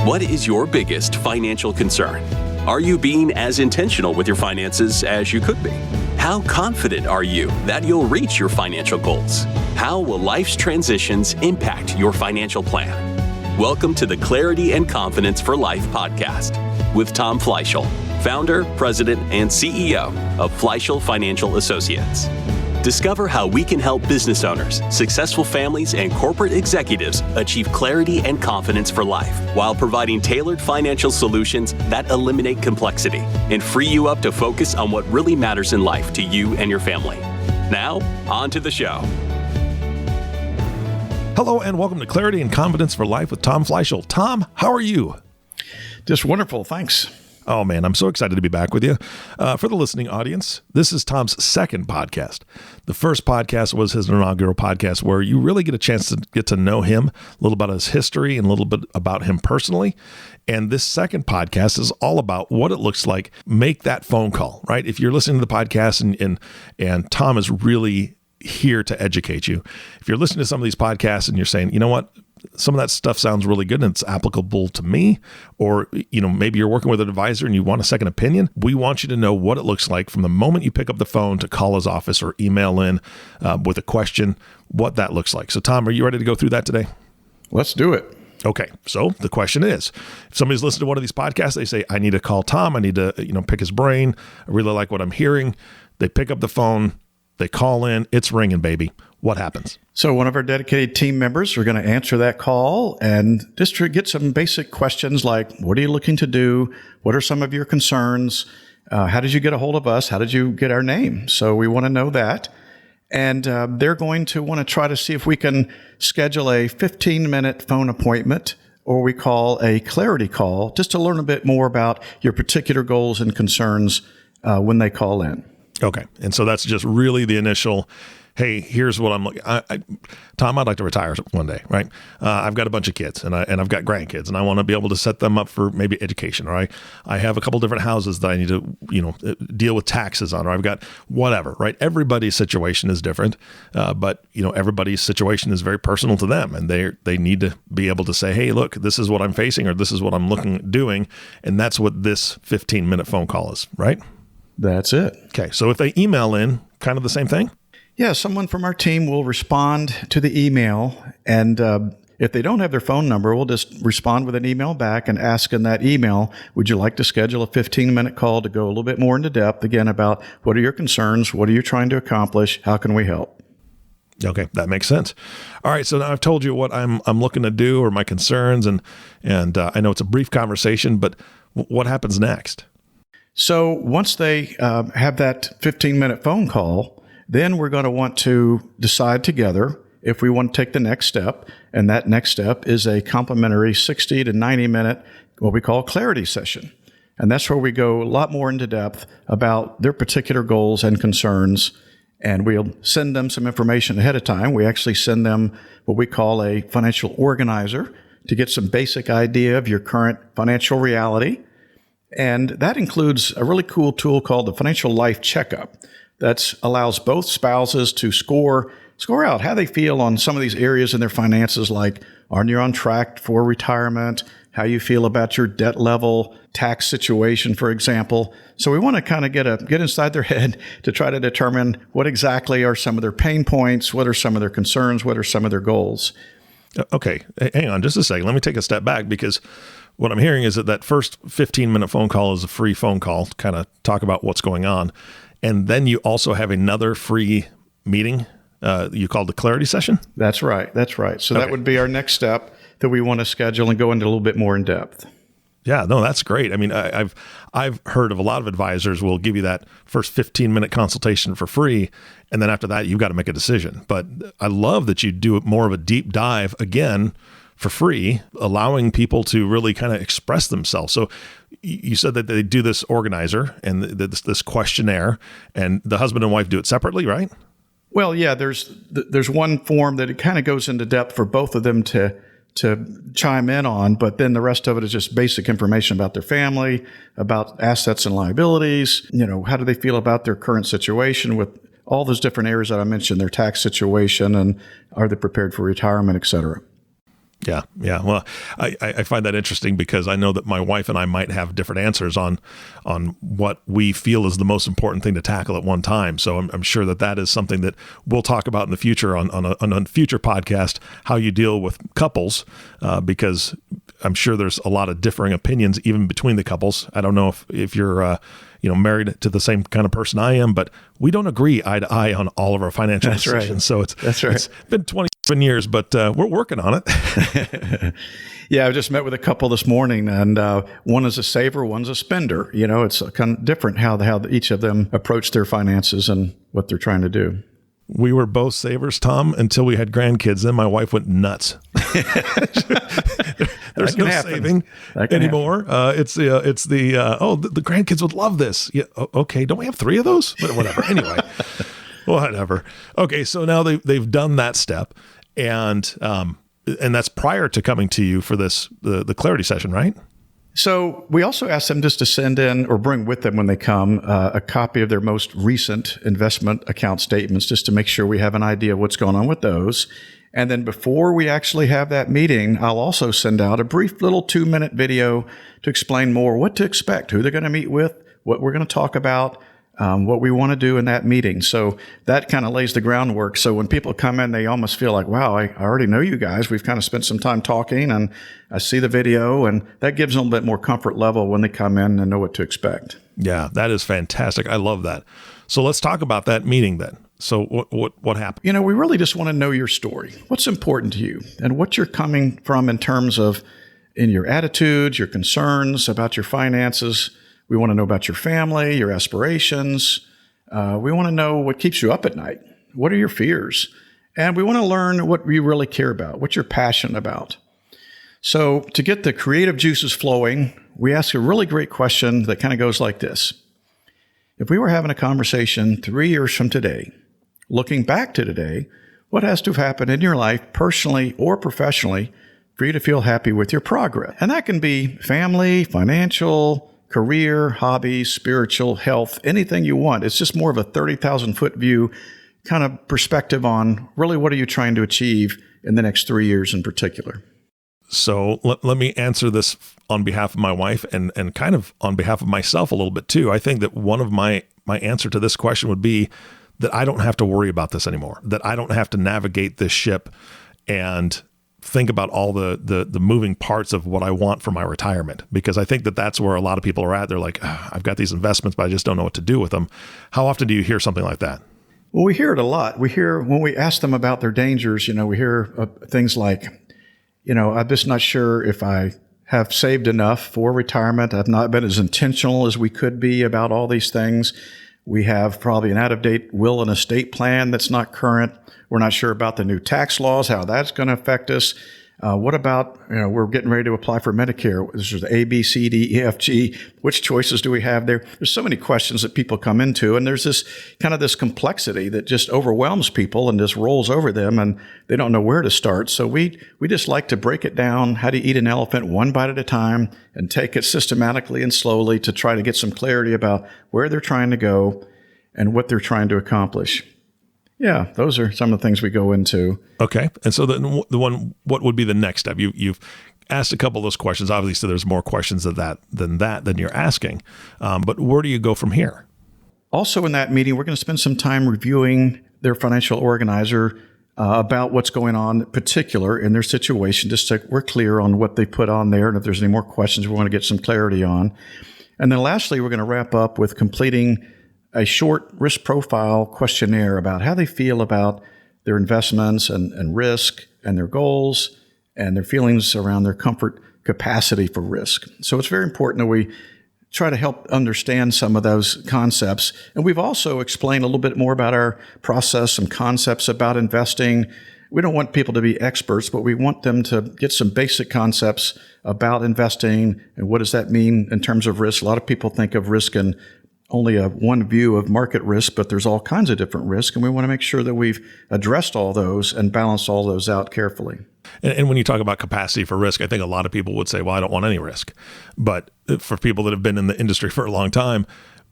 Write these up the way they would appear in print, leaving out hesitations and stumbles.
What is your biggest financial concern? Are you being as intentional with your finances as you could be? How confident are you that you'll reach your financial goals? How will life's transitions impact your financial plan? Welcome to the Clarity and Confidence for Life podcast with Tom Fleishel, founder, president, and CEO of Fleishel Financial Associates. Discover how we can help business owners, successful families, and corporate executives achieve clarity and confidence for life while providing tailored financial solutions that eliminate complexity and free you up to focus on what really matters in life to you and your family. Now, on to the show. Hello and welcome to Clarity and Confidence for Life with Tom Fleishel. Tom, how are you? Just wonderful. Thanks. Oh man, I'm so excited to be back with you. For the listening audience, this is Tom's second podcast. The first podcast was his inaugural podcast where you really get a chance to get to know him, a little about his history and a little bit about him personally. And this second podcast is all about what it looks like. Make that phone call, right? If you're listening to the podcast and Tom is really here to educate you. If you're listening to some of these podcasts and you're saying, you know what? Some of that stuff sounds really good and it's applicable to me, or, maybe you're working with an advisor and you want a second opinion. We want you to know what it looks like from the moment you pick up the phone to call his office or email in with a question, what that looks like. So Tom, are you ready to go through that today? Let's do it. Okay. So the question is, if somebody's listening to one of these podcasts, they say, I need to call Tom. I need to, pick his brain. I really like what I'm hearing. They pick up the phone, they call in, it's ringing, baby. What happens? So one of our dedicated team members are going to answer that call and just to get some basic questions like, what are you looking to do? What are some of your concerns? How did you get a hold of us? How did you get our name? So we want to know that. And they're going to want to try to see if we can schedule a 15-minute phone appointment, or we call a clarity call, just to learn a bit more about your particular goals and concerns when they call in. Okay. And so that's just really the initial, hey, here's what I'm looking. Tom, I'd like to retire one day, right? I've got a bunch of kids and I've got grandkids and I want to be able to set them up for maybe education, or I have a couple different houses that I need to, deal with taxes on, or I've got whatever, right? Everybody's situation is different, but everybody's situation is very personal to them, and they need to be able to say, hey, look, this is what I'm facing, or this is what I'm doing, and that's what this 15-minute phone call is, right? That's it. Okay, so if they email in, kind of the same thing? Yeah, someone from our team will respond to the email, and if they don't have their phone number, we'll just respond with an email back and ask in that email, would you like to schedule a 15-minute call to go a little bit more into depth, again, about what are your concerns, what are you trying to accomplish, how can we help? Okay, that makes sense. All right, so now I've told you what I'm looking to do, or my concerns, and I know it's a brief conversation, but what happens next? So once they have that 15-minute phone call, then we're going to want to decide together if we want to take the next step. And that next step is a complimentary 60 to 90-minute, what we call clarity session. And that's where we go a lot more into depth about their particular goals and concerns. And we'll send them some information ahead of time. We actually send them what we call a financial organizer to get some basic idea of your current financial reality. And that includes a really cool tool called the Financial Life Checkup that allows both spouses to score out how they feel on some of these areas in their finances, like are you on track for retirement, how you feel about your debt level, tax situation, for example. So we want to kind of get inside their head to try to determine what exactly are some of their pain points, what are some of their concerns, what are some of their goals. Okay, hang on just a second. Let me take a step back, because what I'm hearing is that first 15-minute phone call is a free phone call to kind of talk about what's going on. And then you also have another free meeting you called the clarity session? That's right. So that would be our next step that we want to schedule and go into a little bit more in depth. Yeah, no, that's great. I mean, I've heard of a lot of advisors will give you that first 15-minute consultation for free, and then after that, you've got to make a decision. But I love that you do more of a deep dive, again, for free, allowing people to really kind of express themselves. So you said that they do this organizer and this questionnaire, and the husband and wife do it separately, right? Well, yeah, there's one form that it kind of goes into depth for both of them to chime in on, but then the rest of it is just basic information about their family, about assets and liabilities, how do they feel about their current situation with all those different areas that I mentioned, their tax situation, and are they prepared for retirement, et cetera. Yeah. Yeah. Well, I find that interesting because I know that my wife and I might have different answers on what we feel is the most important thing to tackle at one time. So I'm sure that is something that we'll talk about in the future on a future podcast, how you deal with couples, because I'm sure there's a lot of differing opinions even between the couples. I don't know if you're married to the same kind of person I am, but we don't agree eye to eye on all of our financial decisions. Right. So That's right. It's been 27 years, but we're working on it. Yeah, I just met with a couple this morning, and one is a saver, one's a spender. It's kind of different how each of them approach their finances and what they're trying to do. We were both savers, Tom, until we had grandkids. Then my wife went nuts. There's no saving anymore. It's the grandkids would love this. Yeah, okay. Don't we have 3 of those? But whatever. Anyway, whatever. Okay, so now they've done that step, and that's prior to coming to you for the clarity session, right? So we also asked them just to send in or bring with them when they come a copy of their most recent investment account statements, just to make sure we have an idea of what's going on with those. And then before we actually have that meeting, I'll also send out a brief little 2-minute video to explain more what to expect, who they're going to meet with, what we're going to talk about, what we want to do in that meeting. So that kind of lays the groundwork. So when people come in, they almost feel like, wow, I already know you guys. We've kind of spent some time talking, and I see the video, and that gives them a little bit more comfort level when they come in and know what to expect. Yeah, that is fantastic. I love that. So let's talk about that meeting then. So what happened? We really just want to know your story. What's important to you and what you're coming from in terms of in your attitudes, your concerns about your finances. We want to know about your family, your aspirations. We want to know what keeps you up at night. What are your fears? And we want to learn what you really care about, what you're passionate about. So to get the creative juices flowing, we ask a really great question that kind of goes like this. If we were having a conversation 3 years from today, looking back to today, what has to have happened in your life, personally or professionally, for you to feel happy with your progress? And that can be family, financial, career, hobbies, spiritual, health, anything you want. It's just more of a 30,000-foot view kind of perspective on really what are you trying to achieve in the next 3 years in particular. So let me answer this on behalf of my wife and kind of on behalf of myself a little bit too. I think that one of my answer to this question would be that I don't have to worry about this anymore, that I don't have to navigate this ship and think about all the moving parts of what I want for my retirement, because I think that that's where a lot of people are at. They're like, I've got these investments, but I just don't know what to do with them. How often do you hear something like that? Well, we hear it a lot. We hear when we ask them about their dangers, we hear things like, I'm just not sure if I have saved enough for retirement. I've not been as intentional as we could be about all these things. We have probably an out-of-date will and estate plan that's not current. We're not sure about the new tax laws, how that's going to affect us. What about, we're getting ready to apply for Medicare. This is A, B, C, D, E, F, G. Which choices do we have there? There's so many questions that people come into, and there's this kind of this complexity that just overwhelms people and just rolls over them, and they don't know where to start. So we just like to break it down. How do you eat an elephant one bite at a time and take it systematically and slowly to try to get some clarity about where they're trying to go and what they're trying to accomplish. Yeah, those are some of the things we go into. Okay. And so what would be the next step? You've asked a couple of those questions. Obviously, there's more questions than you're asking. But where do you go from here? Also in that meeting, we're going to spend some time reviewing their financial organizer about what's going on in particular in their situation, just so we're clear on what they put on there. And if there's any more questions we want to get some clarity on. And then lastly, we're going to wrap up with completing a short risk profile questionnaire about how they feel about their investments and risk and their goals and their feelings around their comfort capacity for risk. So it's very important that we try to help understand some of those concepts. And we've also explained a little bit more about our process, some concepts about investing. We don't want people to be experts, but we want them to get some basic concepts about investing and what does that mean in terms of risk. A lot of people think of risk in only one view of market risk, but there's all kinds of different risks, and we want to make sure that we've addressed all those and balanced all those out carefully. And when you talk about capacity for risk, I think a lot of people would say, well, I don't want any risk. But for people that have been in the industry for a long time,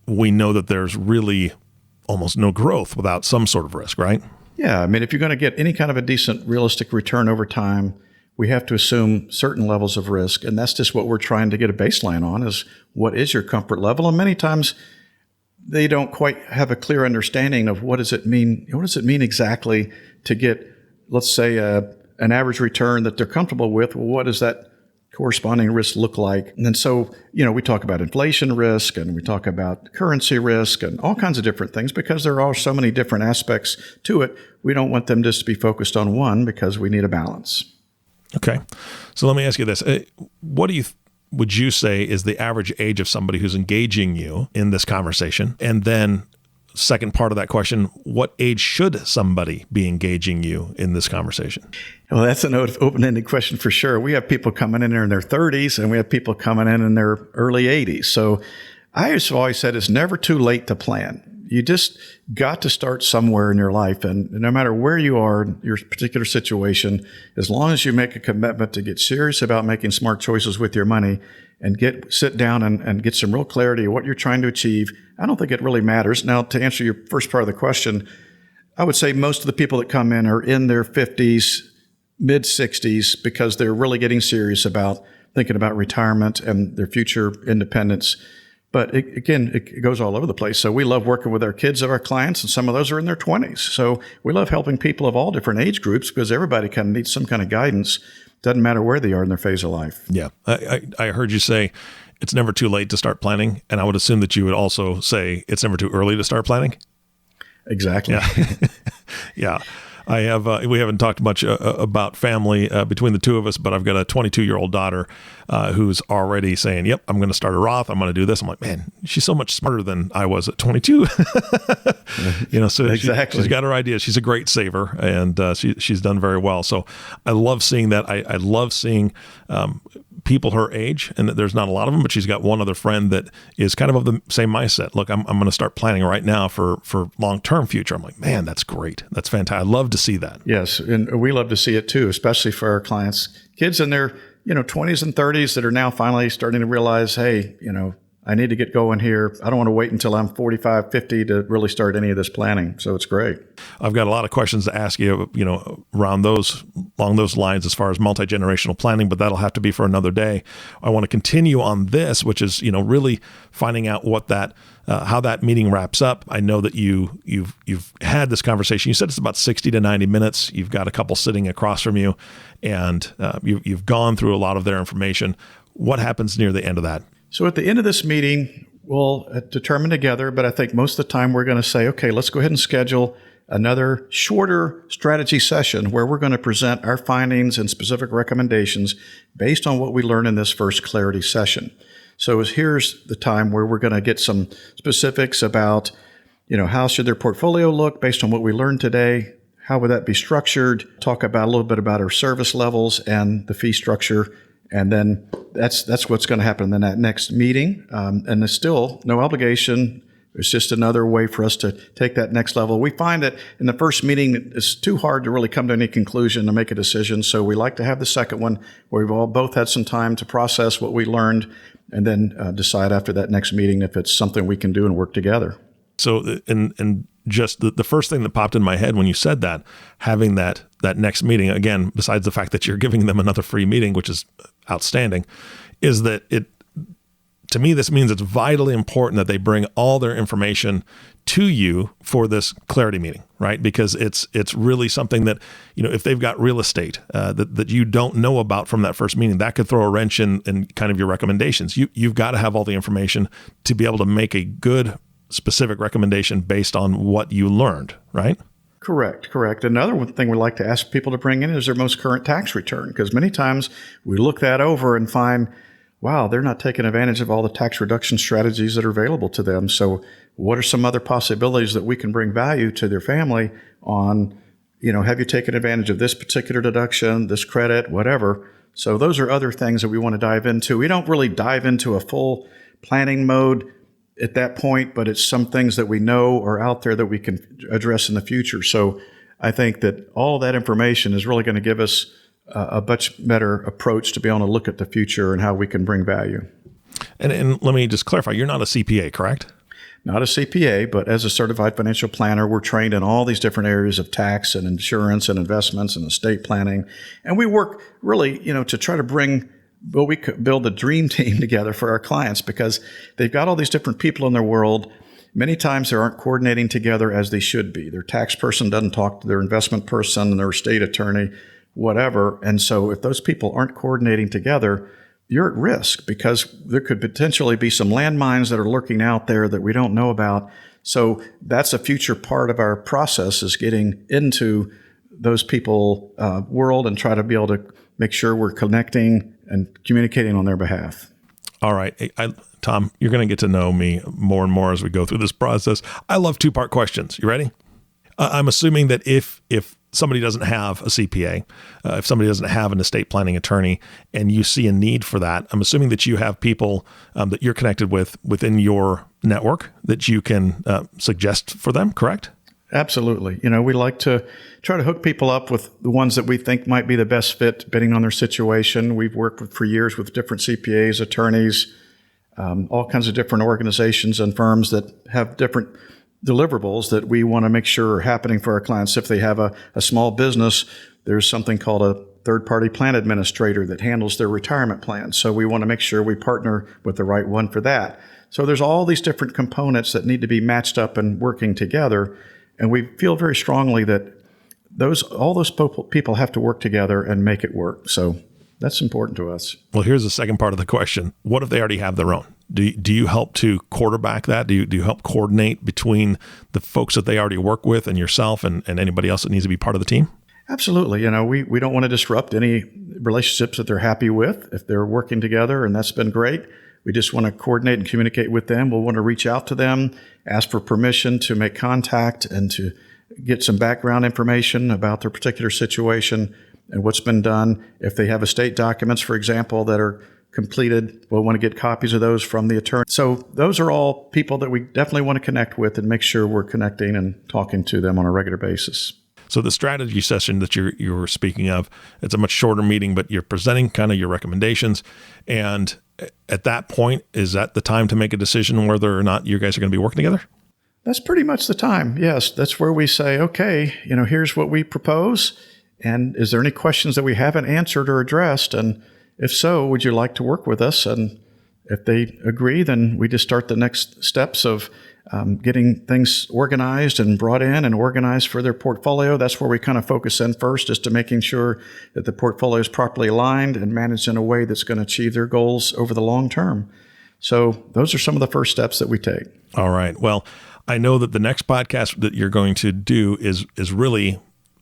we know that there's really almost no growth without some sort of risk, right? Yeah. I mean, if you're going to get any kind of a decent realistic return over time, we have to assume certain levels of risk. And that's just what we're trying to get a baseline on, is what is your comfort level? And many times they don't quite have a clear understanding of what does it mean? What does it mean exactly to get, let's say, an average return that they're comfortable with? Well, what does that corresponding risk look like? And then so, we talk about inflation risk, and we talk about currency risk and all kinds of different things, because there are so many different aspects to it. We don't want them just to be focused on one, because we need a balance. Okay. So let me ask you this. What would you say is the average age of somebody who's engaging you in this conversation? And then second part of that question, what age should somebody be engaging you in this conversation? Well, that's an open-ended question for sure. We have people coming in there in their 30s, and we have people coming in their early 80s. So I just always said it's never too late to plan. You just got to start somewhere in your life. And no matter where you are in your particular situation, as long as you make a commitment to get serious about making smart choices with your money and sit down and get some real clarity of what you're trying to achieve, I don't think it really matters. Now, to answer your first part of the question, I would say most of the people that come in are in their 50s, mid 60s, because they're really getting serious about thinking about retirement and their future independence. But it goes all over the place. So we love working with our kids of our clients, and some of those are in their 20s. So we love helping people of all different age groups, because everybody kind of needs some kind of guidance. Doesn't matter where they are in their phase of life. Yeah. I heard you say it's never too late to start planning. And I would assume that you would also say it's never too early to start planning. Exactly. Yeah. Yeah. We haven't talked much about family between the two of us, but I've got a 22-year-old daughter who's already saying, yep, I'm going to start a Roth. I'm going to do this. I'm like, man, she's so much smarter than I was at 22. So exactly. She's got her ideas. She's a great saver, and she's done very well. So I love seeing that. I love seeing people her age, and there's not a lot of them, but she's got one other friend that is kind of the same mindset. Look, I'm going to start planning right now for long-term future. I'm like, man, that's great. That's fantastic. I love to see that. Yes, and we love to see it too, especially for our clients, kids in their 20s and 30s that are now finally starting to realize, hey, I need to get going here. I don't want to wait until I'm 45, 50 to really start any of this planning. So it's great. I've got a lot of questions to ask you, along those lines as far as multi-generational planning, but that'll have to be for another day. I want to continue on this, which is, really finding out what that, how that meeting wraps up. I know that you've had this conversation. You said it's about 60 to 90 minutes. You've got a couple sitting across from you, and you've gone through a lot of their information. What happens near the end of that? So at the end of this meeting, we'll determine together, but I think most of the time we're going to say, okay, let's go ahead and schedule another shorter strategy session where we're going to present our findings and specific recommendations based on what we learned in this first clarity session. So here's the time where we're going to get some specifics about, how should their portfolio look based on what we learned today? How would that be structured? Talk about a little bit about our service levels and the fee structure. And then that's what's going to happen in that next meeting. And there's still no obligation. It's just another way for us to take that next level. We find that in the first meeting, it's too hard to really come to any conclusion and make a decision. So we like to have the second one where we've all both had some time to process what we learned, and then decide after that next meeting if it's something we can do and work together. So, and just the first thing that popped in my head when you said that, having that next meeting, again, besides the fact that you're giving them another free meeting, which is outstanding, is that to me, this means it's vitally important that they bring all their information to you for this clarity meeting, right? Because it's really something that, if they've got real estate that you don't know about from that first meeting, that could throw a wrench in kind of your recommendations. You've got to have all the information to be able to make a good, specific recommendation based on what you learned, right? Correct. Another thing we like to ask people to bring in is their most current tax return, because many times we look that over and find, wow, they're not taking advantage of all the tax reduction strategies that are available to them. So what are some other possibilities that we can bring value to their family on, have you taken advantage of this particular deduction, this credit, whatever? So those are other things that we want to dive into. We don't really dive into a full planning mode at that point, but it's some things that we know are out there that we can address in the future. So I think that all that information is really going to give us a much better approach to be able to look at the future and how we can bring value. And let me just clarify, you're not a CPA, correct? not a CPA, but as a certified financial planner, we're trained in all these different areas of tax and insurance and investments and estate planning. And we work really, to try to we could build a dream team together for our clients, because they've got all these different people in their world. Many times they aren't coordinating together as they should be. Their tax person doesn't talk to their investment person and their estate attorney, whatever. And so if those people aren't coordinating together, you're at risk, because there could potentially be some landmines that are lurking out there that we don't know about. So that's a future part of our process, is getting into those people world and try to be able to make sure we're connecting and communicating on their behalf. All right. Tom, you're going to get to know me more and more as we go through this process. I love two-part questions. You ready? I'm assuming that if somebody doesn't have a CPA, if somebody doesn't have an estate planning attorney, and you see a need for that, I'm assuming that you have people that you're connected with within your network that you can suggest for them, correct? Absolutely. We like to try to hook people up with the ones that we think might be the best fit, depending on their situation. We've worked for years with different CPAs, attorneys, all kinds of different organizations and firms that have different deliverables that we want to make sure are happening for our clients. If they have a small business, there's something called a third-party plan administrator that handles their retirement plan. So we want to make sure we partner with the right one for that. So there's all these different components that need to be matched up and working together. And we feel very strongly that all those people have to work together and make it work. So that's important to us. Well, here's the second part of the question. What if they already have their own? Do you help to quarterback that? Do you help coordinate between the folks that they already work with and yourself and anybody else that needs to be part of the team? Absolutely. We don't want to disrupt any relationships that they're happy with if they're working together, and that's been great. We just want to coordinate and communicate with them. We'll want to reach out to them, ask for permission to make contact and to get some background information about their particular situation and what's been done. If they have estate documents, for example, that are completed, we'll want to get copies of those from the attorney. So those are all people that we definitely want to connect with and make sure we're connecting and talking to them on a regular basis. So the strategy session that you're speaking of, it's a much shorter meeting, but you're presenting kind of your recommendations. And at that point, is that the time to make a decision whether or not you guys are going to be working together? That's pretty much the time. Yes. That's where we say, okay, here's what we propose. And is there any questions that we haven't answered or addressed? And if so, would you like to work with us? And if they agree, then we just start the next steps of getting things organized and brought in and organized for their portfolio. That's where we kind of focus in first, is to making sure that the portfolio is properly aligned and managed in a way that's going to achieve their goals over the long term. So those are some of the first steps that we take. All right. Well, I know that the next podcast that you're going to do is really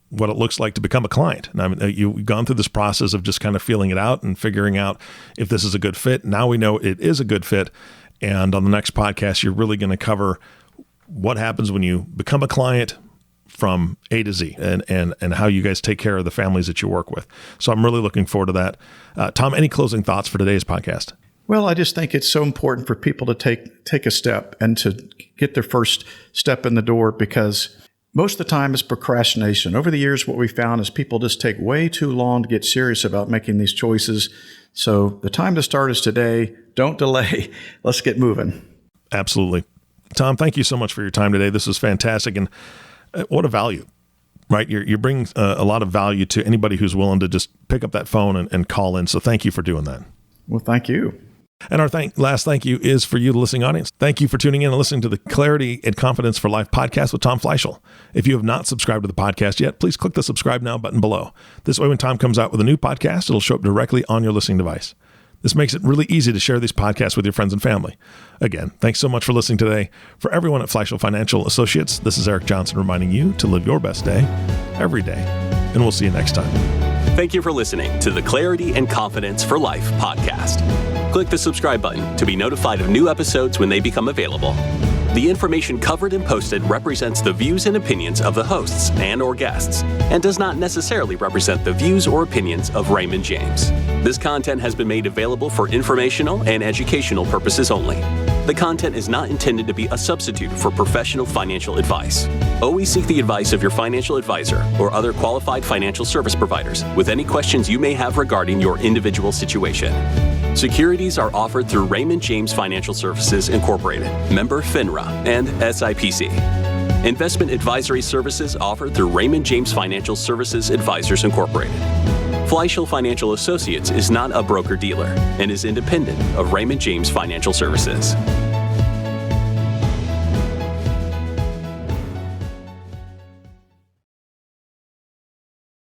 what it looks like to become a client. And I mean, you've gone through this process of just kind of feeling it out and figuring out if this is a good fit. Now we know it is a good fit. And on the next podcast, you're really going to cover what happens when you become a client from A to Z and how you guys take care of the families that you work with. So I'm really looking forward to that. Tom, any closing thoughts for today's podcast? Well, I just think it's so important for people to take a step and to get their first step in the door, because most of the time it's procrastination. Over the years, what we found is people just take way too long to get serious about making these choices. So the time to start is today. Don't delay. Let's get moving. Absolutely. Tom, thank you so much for your time today. This was fantastic. And what a value, right? You're bringing a lot of value to anybody who's willing to just pick up that phone and call in. So thank you for doing that. Well, thank you. And our last thank you is for you, the listening audience. Thank you for tuning in and listening to the Clarity and Confidence for Life podcast with Tom Fleishel. If you have not subscribed to the podcast yet, please click the subscribe now button below. This way, when Tom comes out with a new podcast, it'll show up directly on your listening device. This makes it really easy to share these podcasts with your friends and family. Again, thanks so much for listening today. For everyone at Fleishel Financial Associates, this is Eric Johnson reminding you to live your best day every day. And we'll see you next time. Thank you for listening to the Clarity and Confidence for Life podcast. Click the subscribe button to be notified of new episodes when they become available. The information covered and posted represents the views and opinions of the hosts and/or guests and does not necessarily represent the views or opinions of Raymond James. This content has been made available for informational and educational purposes only. The content is not intended to be a substitute for professional financial advice. Always seek the advice of your financial advisor or other qualified financial service providers with any questions you may have regarding your individual situation. Securities are offered through Raymond James Financial Services Incorporated, member FINRA, and SIPC. Investment advisory services offered through Raymond James Financial Services Advisors Incorporated. Fleishel Financial Associates is not a broker-dealer and is independent of Raymond James Financial Services.